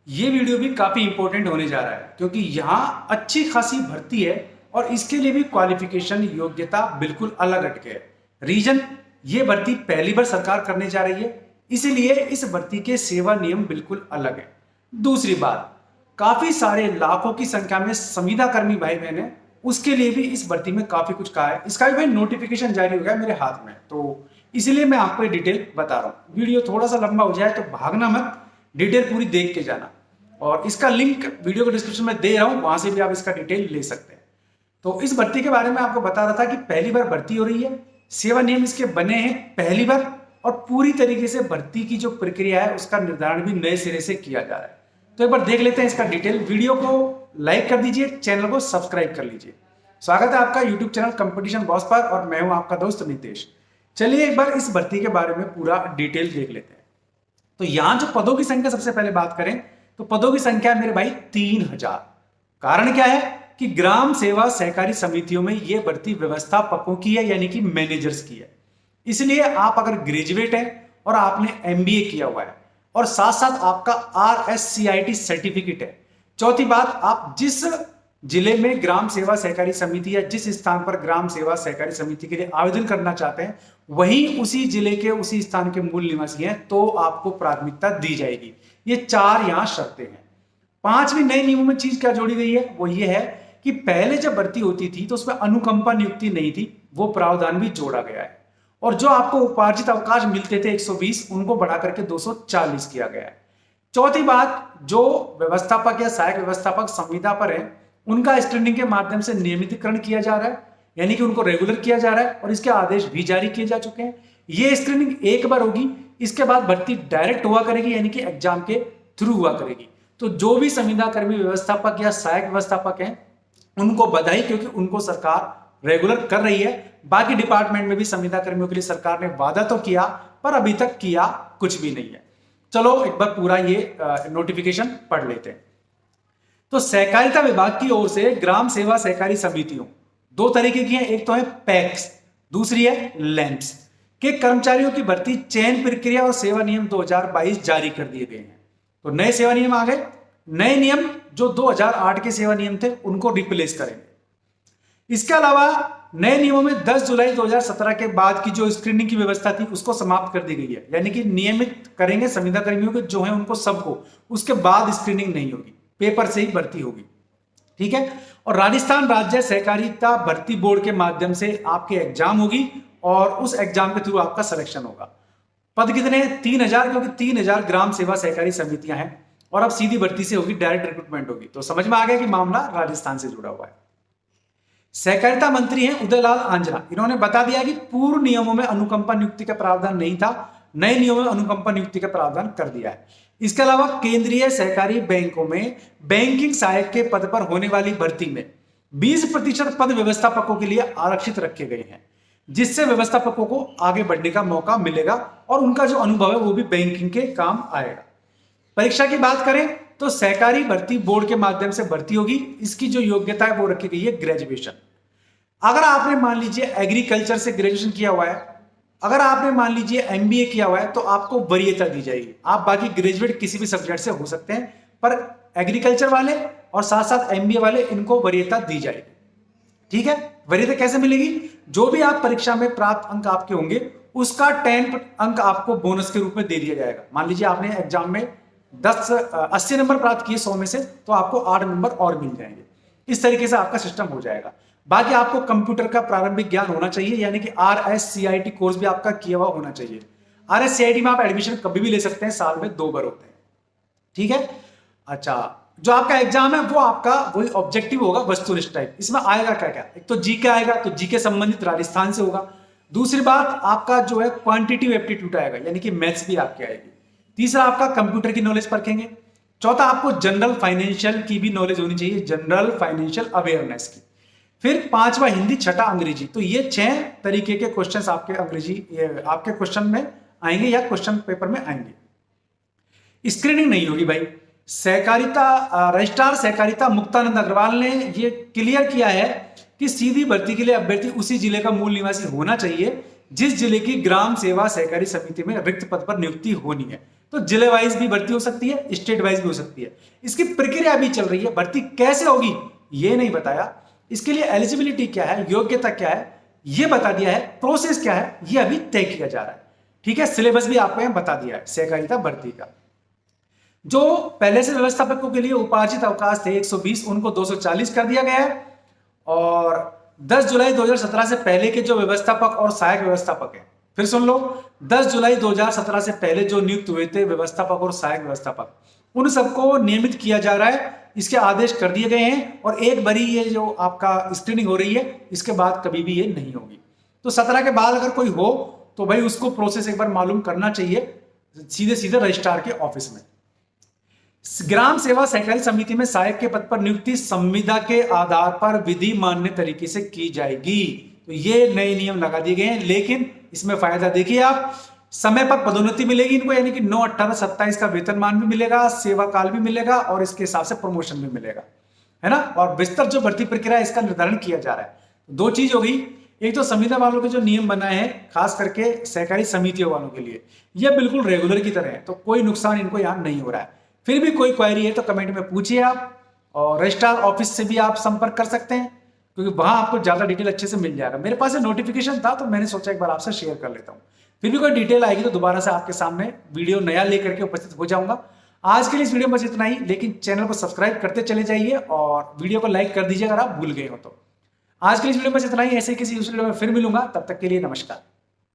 ये वीडियो भी काफी इंपॉर्टेंट होने जा रहा है क्योंकि यहाँ अच्छी खासी भर्ती है और इसके लिए भी क्वालिफिकेशन योग्यता बिल्कुल अलग हटके है। रीजन, ये भर्ती पहली बार सरकार करने जा रही है, इसीलिए इस भर्ती के सेवा नियम बिल्कुल अलग है। दूसरी बात, काफी सारे लाखों की संख्या में संविदा कर्मी भाई बहन है, उसके लिए भी इस भर्ती में काफी कुछ कहा है। इसका भी भाई नोटिफिकेशन जारी हो गया मेरे हाथ में, तो इसीलिए मैं आपको ये डिटेल बता रहा हूँ। वीडियो थोड़ा सा लंबा हो जाए तो भागना मत, डिटेल पूरी देख के जाना। और इसका लिंक वीडियो के डिस्क्रिप्शन में दे रहा हूं, वहां से भी आप इसका डिटेल ले सकते हैं। तो इस भर्ती के बारे में आपको बता रहा था कि पहली बार भर्ती हो रही है, सेवा नियम इसके बने हैं पहली बार, और पूरी तरीके से भर्ती की जो प्रक्रिया है उसका निर्धारण भी नए सिरे से किया जा रहा है। तो एक बार देख लेते हैं इसका डिटेल। वीडियो को लाइक कर दीजिए, चैनल को सब्सक्राइब कर लीजिए। स्वागत है आपका यूट्यूब चैनल कंपटीशन बॉस पर, और मैं हूं आपका दोस्त नितेश। चलिए एक बार इस भर्ती के बारे में पूरा डिटेल देख लेते हैं। तो यहां जो पदों की संख्या सबसे पहले बात करें तो पदों की संख्या मेरे भाई 3000। कारण क्या है कि ग्राम सेवा सहकारी समितियों में यह भर्ती व्यवस्थापकों की है, यानी कि मैनेजर्स की है। इसलिए आप अगर ग्रेजुएट हैं और आपने एमबीए किया हुआ है और साथ साथ आपका RSCIT सर्टिफिकेट है। चौथी बात, आप जिस जिले में ग्राम सेवा सहकारी समिति या जिस स्थान पर ग्राम सेवा सहकारी समिति के लिए आवेदन करना चाहते हैं वहीं उसी जिले के उसी स्थान के मूल निवासी हैं तो आपको प्राथमिकता दी जाएगी। ये 4 यहां शर्तें हैं। 5वीं नए नियमों में चीज क्या जोड़ी गई है, वो ये है कि पहले जब भर्ती होती थी तो उसमें अनुकंपा नियुक्ति नहीं थी, वो प्रावधान भी जोड़ा गया है। और जो आपको उपार्जित अवकाश मिलते थे 120, उनको बढ़ा करके 240 किया गया है। चौथी बात, जो व्यवस्थापक या सहायक व्यवस्थापक संविदा पर है उनका स्क्रीनिंग के माध्यम से नियमितीकरण किया जा रहा है, यानी कि उनको रेगुलर किया जा रहा है और इसके आदेश भी जारी किए जा चुके हैं। ये स्क्रीनिंग एक बार होगी, इसके बाद भर्ती डायरेक्ट हुआ करेगी, यानी कि एग्जाम के थ्रू हुआ करेगी। तो जो भी संविदा कर्मी व्यवस्थापक या सहायक व्यवस्थापक हैं उनको बधाई, क्योंकि उनको सरकार रेगुलर कर रही है। बाकी डिपार्टमेंट में भी संविदा कर्मियों के लिए सरकार ने वादा तो किया, पर अभी तक किया कुछ भी नहीं है। चलो एक बार पूरा ये नोटिफिकेशन पढ़ लेते हैं। तो सहकारिता विभाग की ओर से ग्राम सेवा सहकारी समितियों 2 तरीके की हैं, एक तो है पैक्स, दूसरी है लैंप्स के कर्मचारियों की भर्ती चयन प्रक्रिया और सेवा नियम 2022 जारी कर दिए गए हैं। तो नए सेवा नियम आ गए। नए नियम जो 2008 के सेवा नियम थे उनको रिप्लेस करेंगे। इसके अलावा नए नियमों में 10 जुलाई 2017 के बाद की जो स्क्रीनिंग की व्यवस्था थी उसको समाप्त कर दी गई है, यानी कि नियमित करेंगे संविदा कर्मियों के जो है उनको सबको, उसके बाद स्क्रीनिंग नहीं होगी, पेपर से ही भर्ती होगी। ठीक है। और राजस्थान राज्य सहकारिता भर्ती बोर्ड के माध्यम से आपके एग्जाम होगी और उस एग्जाम के थ्रू आपका सिलेक्शन होगा। पद कितने हैं? 3000, क्योंकि 3000 ग्राम सेवा सहकारी समितियां हैं और अब सीधी भर्ती से होगी, डायरेक्ट रिक्रूटमेंट होगी। तो समझ में आ गया कि मामला राजस्थान से जुड़ा हुआ है। सहकारिता मंत्री हैं उदयलाल आंजना, इन्होंने बता दिया कि पूर्व नियमों में अनुकंपा नियुक्ति का प्रावधान नहीं था, नए नियमों में अनुकंपा नियुक्ति का प्रावधान कर दिया है। इसके अलावा केंद्रीय सहकारी बैंकों में बैंकिंग सहायक के पद पर होने वाली भर्ती में 20% पद व्यवस्थापकों के लिए आरक्षित रखे गए हैं, जिससे व्यवस्थापकों को आगे बढ़ने का मौका मिलेगा और उनका जो अनुभव है वो भी बैंकिंग के काम आएगा। परीक्षा की बात करें तो सहकारी भर्ती बोर्ड के माध्यम से भर्ती होगी। इसकी जो योग्यता है वो रखी गई है ग्रेजुएशन। अगर आपने मान लीजिए एग्रीकल्चर से ग्रेजुएशन किया हुआ है, अगर आपने मान लीजिए एमबीए किया हुआ है तो आपको वरीयता दी जाएगी। आप बाकी ग्रेजुएट किसी भी सब्जेक्ट से हो सकते हैं, पर एग्रीकल्चर वाले और साथ साथ एमबीए वाले इनको वरीयता दी जाएगी। ठीक है। वरीयता कैसे मिलेगी? जो भी आप परीक्षा में प्राप्त अंक आपके होंगे उसका 10 अंक आपको बोनस के रूप में दे दिया जाएगा। मान लीजिए आपने एग्जाम में 80 नंबर प्राप्त किए 100 में से, तो आपको 8 नंबर और मिल जाएंगे। इस तरीके से आपका सिस्टम हो जाएगा। बाकी आपको कंप्यूटर का प्रारंभिक ज्ञान होना चाहिए, यानी कि RSCIT कोर्स भी आपका किया हुआ होना चाहिए। RSCIT में आप एडमिशन कभी भी ले सकते हैं, साल में 2 बार होते हैं। ठीक है। अच्छा, जो आपका एग्जाम है वो आपका वही ऑब्जेक्टिव होगा, वस्तुनिष्ठ टाइप। इसमें आएगा क्या क्या? एक तो जीके आएगा, तो जीके संबंधित राजस्थान से होगा। दूसरी बात, आपका जो है क्वांटिटिव एप्टीट्यूड आएगा, यानी कि मैथ्स भी आपके आएगी। तीसरा, आपका कंप्यूटर की नॉलेज परखेंगे। चौथा, आपको जनरल फाइनेंशियल की भी नॉलेज होनी चाहिए, जनरल फाइनेंशियल अवेयरनेस की। फिर 5वां हिंदी, छठा अंग्रेजी। तो ये 6 तरीके के क्वेश्चंस आपके आपके क्वेश्चन में आएंगे या क्वेश्चन पेपर में आएंगे। स्क्रीनिंग नहीं होगी भाई। सहकारिता रजिस्ट्रार सहकारिता मुक्तानंद अग्रवाल ने ये क्लियर किया है कि सीधी भर्ती के लिए अभ्यर्थी उसी जिले का मूल निवासी होना चाहिए। जिस जिले की ग्राम सेवा सहकारी समिति में रिक्त पद पर नियुक्ति होनी है। तो जिले वाइज भी भर्ती हो सकती है, स्टेट वाइज भी हो सकती है। इसकी प्रक्रिया भी चल रही है, भर्ती कैसे होगी ये नहीं बताया। इसके लिए एलिजिबिलिटी क्या है, योग्यता क्या है ये बता दिया है, प्रोसेस क्या है ये अभी तय किया जा रहा है। ठीक है, सिलेबस भी आपको यहां बता दिया है सहकारिता भर्ती का। जो पहले से व्यवस्थापकों के लिए उपार्जित अवकाश थे 120, उनको 240 कर दिया गया है। और 10 जुलाई 2017 से पहले के जो व्यवस्थापक और सहायक व्यवस्थापक हैं, फिर सुन लो, 10 जुलाई 2017 से पहले जो नियुक्त हुए थे व्यवस्थापक और सहायक व्यवस्थापक, उन सबको नियमित किया जा रहा है। इसके आदेश कर दिए गए हैं और एक बारी ये जो आपका स्क्रीनिंग हो रही है, इसके बाद कभी भी ये नहीं होगी। तो 17 के बाद अगर कोई हो तो भाई उसको प्रोसेस एक बार मालूम करना चाहिए सीधे सीधे रजिस्ट्रार के ऑफिस में। ग्राम सेवा सहकारी समिति में सहायक के पद पर नियुक्ति संविदा के आधार पर विधि मान्य तरीके से की जाएगी। तो ये नए नियम लगा दिए गए हैं, लेकिन इसमें फायदा देखिए आप, समय पर पदोन्नति मिलेगी इनको, यानी कि 9, 18, 27 का वेतनमान भी मिलेगा, सेवा काल भी मिलेगा और इसके हिसाब से प्रमोशन भी मिलेगा, है ना। और विस्तृत जो भर्ती प्रक्रिया है इसका निर्धारण किया जा रहा है। दो चीज हो गई, एक तो संविदा वालों के जो नियम बनाए हैं खास करके सहकारी समितियों वालों के लिए, ये बिल्कुल रेगुलर की तरह है, तो कोई नुकसान इनको यहां नहीं हो रहा है। फिर भी कोई क्वेरी है तो कमेंट में पूछिए आप, और रजिस्ट्रार ऑफिस से भी आप संपर्क कर सकते हैं, क्योंकि वहां आपको ज्यादा डिटेल अच्छे से मिल जाएगा। मेरे पास नोटिफिकेशन था तो मैंने सोचा एक बार आपसे शेयर कर लेता हूं। फिर भी कोई डिटेल आएगी तो दोबारा से आपके सामने वीडियो नया लेकर के उपस्थित हो जाऊंगा। आज के लिए इस वीडियो में बस इतना ही, लेकिन चैनल को सब्सक्राइब करते चले जाइए और वीडियो को लाइक कर दीजिए अगर आप भूल गए हो तो। आज के लिए इस वीडियो में बस इतना ही, ऐसे किसी दूसरे वीडियो में फिर मिलूंगा, तब तक के लिए नमस्कार।